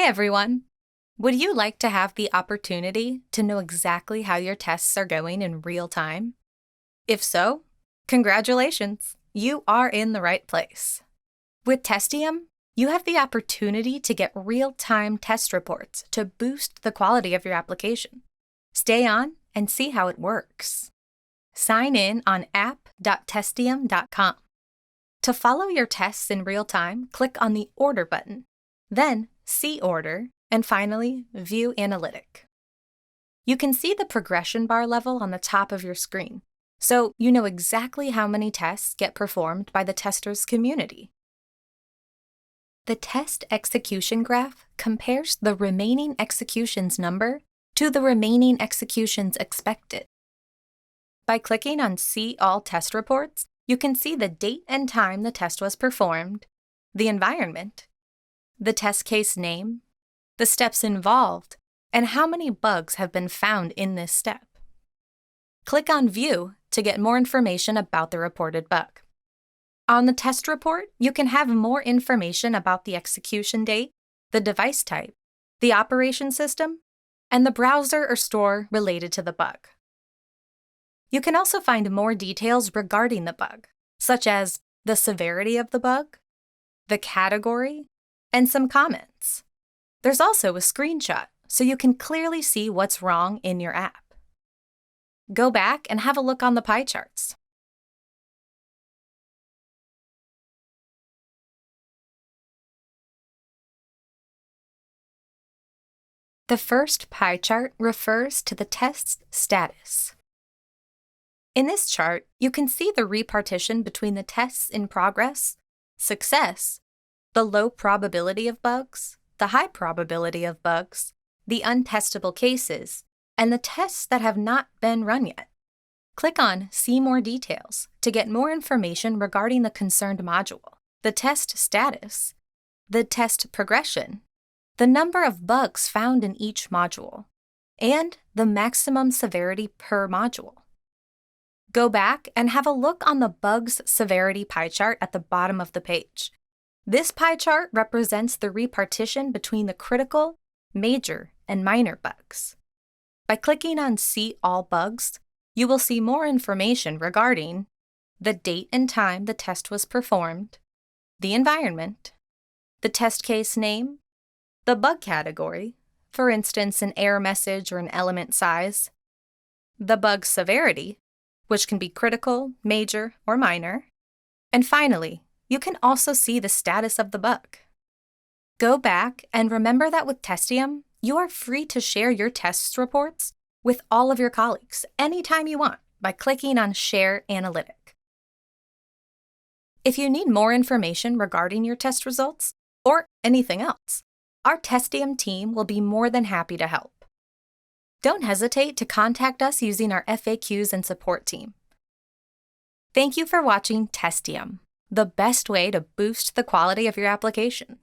Hi, everyone. Would you like to have the opportunity to know exactly how your tests are going in real time? If so, congratulations, you are in the right place. With Testium, you have the opportunity to get real-time test reports to boost the quality of your application. Stay on and see how it works. Sign in on app.testium.com. To follow your tests in real time, click on the Order button, then See Order, and finally, View Analytic. You can see the progression bar level on the top of your screen, so you know exactly how many tests get performed by the tester's community. The test execution graph compares the remaining executions number to the remaining executions expected. By clicking on See All Test Reports, you can see the date and time the test was performed, the environment, the test case name, the steps involved, and how many bugs have been found in this step. Click on View to get more information about the reported bug. On the test report, you can have more information about the execution date, the device type, the operation system, and the browser or store related to the bug. You can also find more details regarding the bug, such as the severity of the bug, the category, and some comments. There's also a screenshot, so you can clearly see what's wrong in your app. Go back and have a look on the pie charts. The first pie chart refers to the test's status. In this chart, you can see the repartition between the tests in progress, success, the low probability of bugs, the high probability of bugs, the untestable cases, and the tests that have not been run yet. Click on See More Details to get more information regarding the concerned module, the test status, the test progression, the number of bugs found in each module, and the maximum severity per module. Go back and have a look on the bugs severity pie chart at the bottom of the page. This pie chart represents the repartition between the critical, major, and minor bugs. By clicking on See All Bugs, you will see more information regarding the date and time the test was performed, the environment, the test case name, the bug category, for instance, an error message or an element size, the bug severity, which can be critical, major, or minor, and finally, you can also see the status of the bug. Go back and remember that with Testium, you are free to share your test reports with all of your colleagues anytime you want by clicking on Share Analytic. If you need more information regarding your test results or anything else, our Testium team will be more than happy to help. Don't hesitate to contact us using our FAQs and support team. Thank you for watching Testium, the best way to boost the quality of your application.